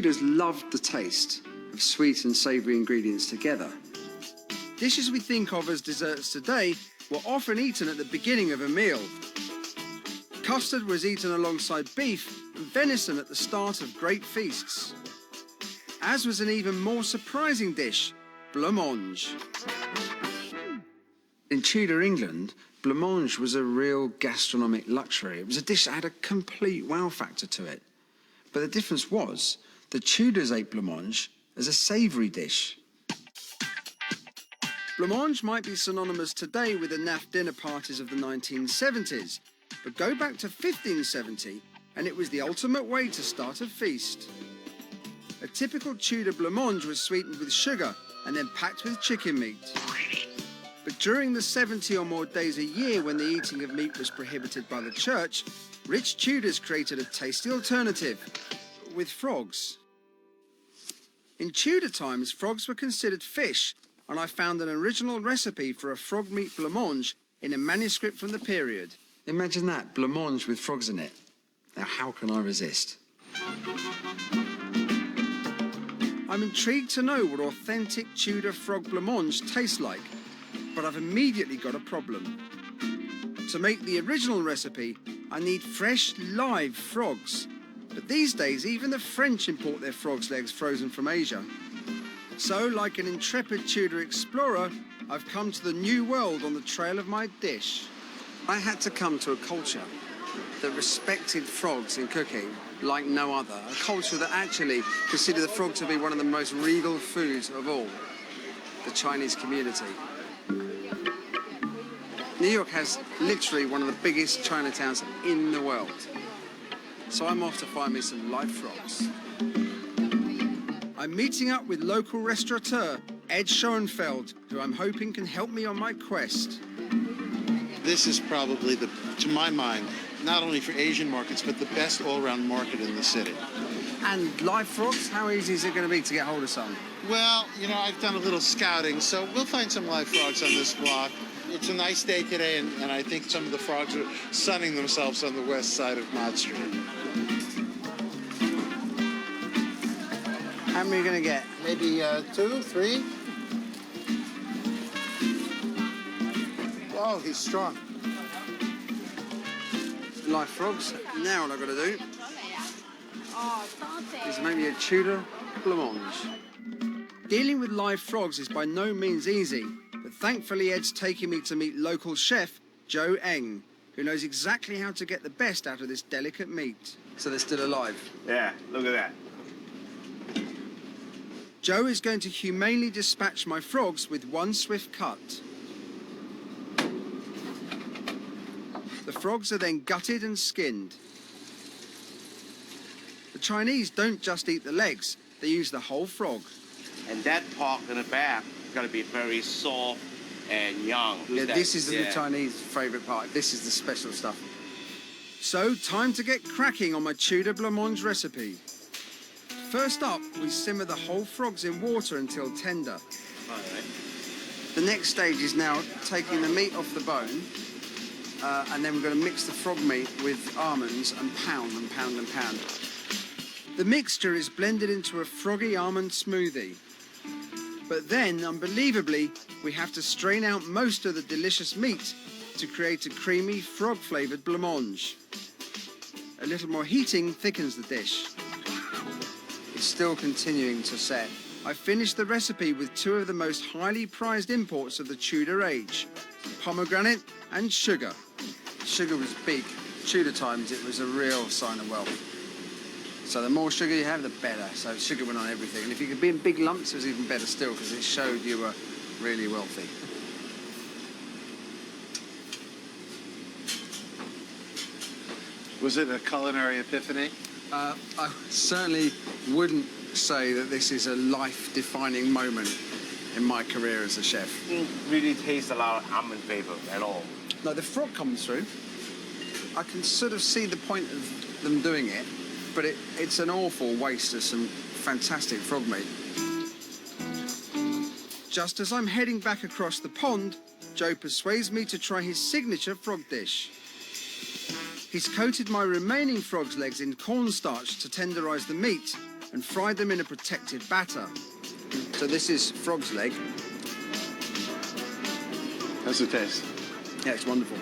Tudors loved the taste of sweet and savoury ingredients together. Dishes we think of as desserts today were often eaten at the beginning of a meal. Custard was eaten alongside beef and venison at the start of great feasts. As was an even more surprising dish, blancmange. In Tudor England, blancmange was a real gastronomic luxury. It was a dish that had a complete wow factor to it. But the difference was, the Tudors ate blancmange as a savoury dish. Blancmange might be synonymous today with the naff dinner parties of the 1970s, but go back to 1570 and it was the ultimate way to start a feast. A typical Tudor blancmange was sweetened with sugar and then packed with chicken meat. But during the 70 or more days a year when the eating of meat was prohibited by the church, rich Tudors created a tasty alternative with frogs. In Tudor times, frogs were considered fish, and I found an original recipe for a frog meat blancmange in a manuscript from the period. Imagine that, blancmange with frogs in it. Now, how can I resist? I'm intrigued to know what authentic Tudor frog blancmange tastes like, but I've immediately got a problem. To make the original recipe, I need fresh, live frogs. But these days, even the French import their frogs' legs frozen from Asia. So, like an intrepid Tudor explorer, I've come to the new world on the trail of my dish. I had to come to a culture that respected frogs in cooking like no other. A culture that actually considered the frog to be one of the most regal foods of all. The Chinese community. New York has literally one of the biggest Chinatowns in the world. So I'm off to find me some live frogs. I'm meeting up with local restaurateur Ed Schoenfeld, who I'm hoping can help me on my quest. This is probably, to my mind, not only for Asian markets, but the best all-round market in the city. And live frogs, how easy is it going to be to get hold of some? Well, you know, I've done a little scouting, so we'll find some live frogs on this block. It's a nice day today, and I think some of the frogs are sunning themselves on the west side of Mott Street. How many are you going to get? Maybe 2, 3. Oh, he's strong. Live frogs. Now what I've got to do is make me a Tudor blancmange. Dealing with live frogs is by no means easy, but thankfully Ed's taking me to meet local chef Joe Eng, who knows exactly how to get the best out of this delicate meat. So they're still alive? Yeah, look at that. Joe is going to humanely dispatch my frogs with one swift cut. The frogs are then gutted and skinned. The Chinese don't just eat the legs, they use the whole frog. And that pork in the back is going to be very soft and young. Yeah, this is the Chinese favourite part. This is the special stuff. So, time to get cracking on my Tudor blancmange recipe. First up, we simmer the whole frogs in water until tender. All right. The next stage is now taking the meat off the bone, and then we're going to mix the frog meat with almonds and pound and pound and pound. The mixture is blended into a froggy almond smoothie. But then, unbelievably, we have to strain out most of the delicious meat to create a creamy, frog-flavoured blancmange. A little more heating thickens the dish. It's still continuing to set. I finished the recipe with two of the most highly prized imports of the Tudor age, pomegranate and sugar. Sugar was big. Tudor times, it was a real sign of wealth. So the more sugar you have, the better. So sugar went on everything. And if you could be in big lumps, it was even better still, because it showed you were really wealthy. Was it a culinary epiphany? I certainly wouldn't say that this is a life-defining moment in my career as a chef. It really tastes a lot of almond flavor at all. No, the frog comes through. I can sort of see the point of them doing it, but it's an awful waste of some fantastic frog meat. Just as I'm heading back across the pond, Joe persuades me to try his signature frog dish. He's coated my remaining frog's legs in cornstarch to tenderise the meat, and fry them in a protected batter. So this is frog's leg. How's the taste? Yeah, it's wonderful.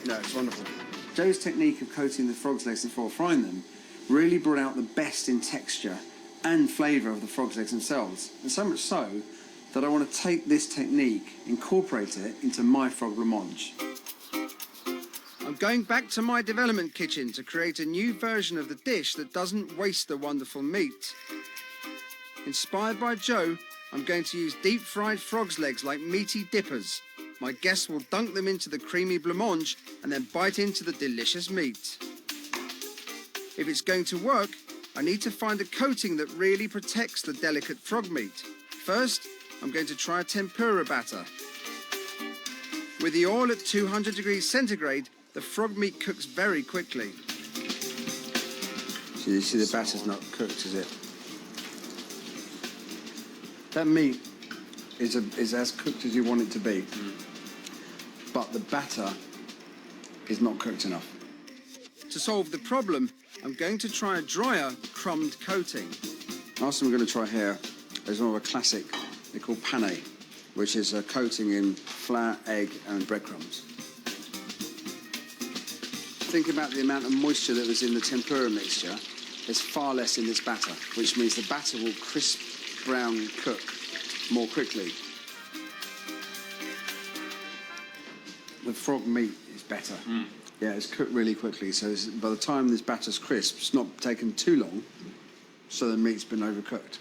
No, it's wonderful. Joe's technique of coating the frog's legs before frying them really brought out the best in texture and flavour of the frog's legs themselves. And so much so that I want to take this technique, incorporate it into my frog blancmange. I'm going back to my development kitchen to create a new version of the dish that doesn't waste the wonderful meat. Inspired by Joe, I'm going to use deep-fried frog's legs like meaty dippers. My guests will dunk them into the creamy blancmange and then bite into the delicious meat. If it's going to work, I need to find a coating that really protects the delicate frog meat. First, I'm going to try a tempura batter. With the oil at 200 degrees centigrade, the frog meat cooks very quickly. So you see the batter's not cooked, is it? That meat is as cooked as you want it to be, but the batter is not cooked enough. To solve the problem, I'm going to try a drier, crumbed coating. Last thing we're going to try here is one of a classic they call pane, which is a coating in flour, egg and breadcrumbs. Think about the amount of moisture that was in the tempura mixture. There's far less in this batter, which means the batter will crisp, brown cook more quickly. The frog meat is better. Yeah, it's cooked really quickly, so by the time this batter's crisp, it's not taken too long, so the meat's been overcooked.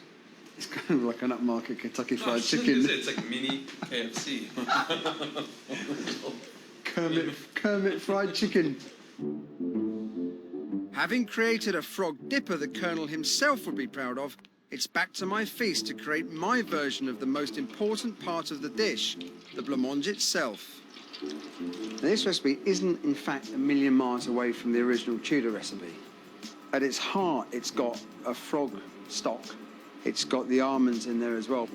It's kind of like an upmarket Kentucky Fried Chicken. It's like mini KFC. Kermit Fried Chicken. Having created a frog dipper the Colonel himself would be proud of, it's back to my feast to create my version of the most important part of the dish, the blancmange itself. Now, this recipe isn't, in fact, a million miles away from the original Tudor recipe. At its heart, it's got a frog stock. It's got the almonds in there as well.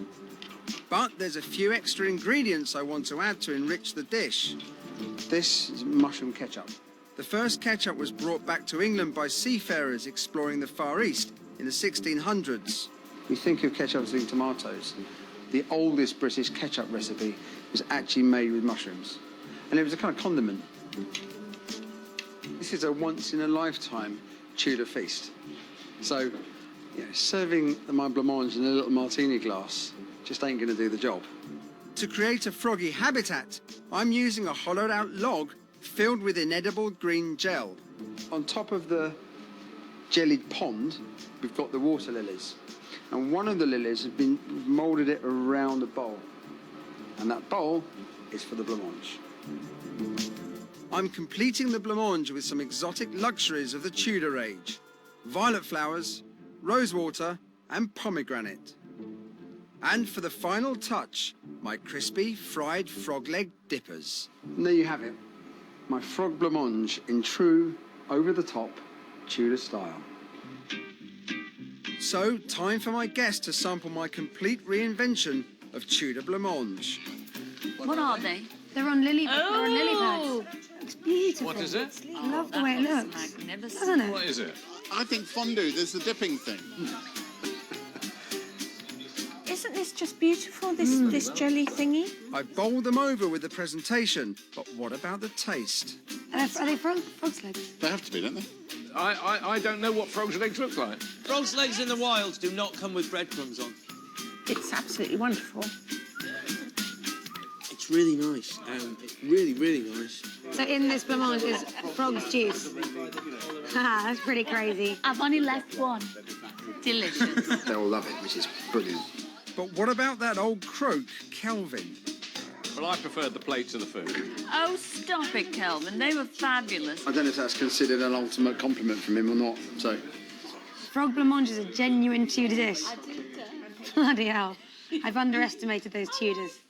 But there's a few extra ingredients I want to add to enrich the dish. This is mushroom ketchup. The first ketchup was brought back to England by seafarers exploring the Far East in the 1600s. We think of ketchup as being tomatoes. The oldest British ketchup recipe was actually made with mushrooms. And it was a kind of condiment. This is a once-in-a-lifetime Tudor feast. So, serving my blancmange in a little martini glass just ain't going to do the job. To create a froggy habitat, I'm using a hollowed-out log filled with inedible green gel. On top of the jellied pond, we've got the water lilies. And one of the lilies has been moulded it around a bowl. And that bowl is for the blancmange. I'm completing the blancmange with some exotic luxuries of the Tudor age. Violet flowers, rosewater and pomegranate. And for the final touch, my crispy fried frog leg dippers. And there you have it. My frog blancmange in true, over-the-top Tudor style. So, time for my guests to sample my complete reinvention of Tudor blancmange. What are they? They're on lily pads. It's beautiful. What is it? I love the way it looks. Magnificent. Doesn't it? What is it? I think fondue, there's the dipping thing. Isn't this just beautiful, this jelly thingy? I bowled them over with the presentation, but what about the taste? Are they frog's legs? They have to be, don't they? I don't know what frog's legs look like. Frog's legs in the wild do not come with breadcrumbs on. It's absolutely wonderful. It's really nice. It's really, really nice. So in this blancmange is frog's juice. Haha, that's pretty crazy. I've only left one. Delicious. They'll love it, which is brilliant. But what about that old croak, Kelvin? Well, I preferred the plate to the food. Oh, stop it, Kelvin. They were fabulous. I don't know if that's considered an ultimate compliment from him or not, so... Frog blancmange is a genuine Tudor dish. Bloody hell. I've underestimated those Tudors.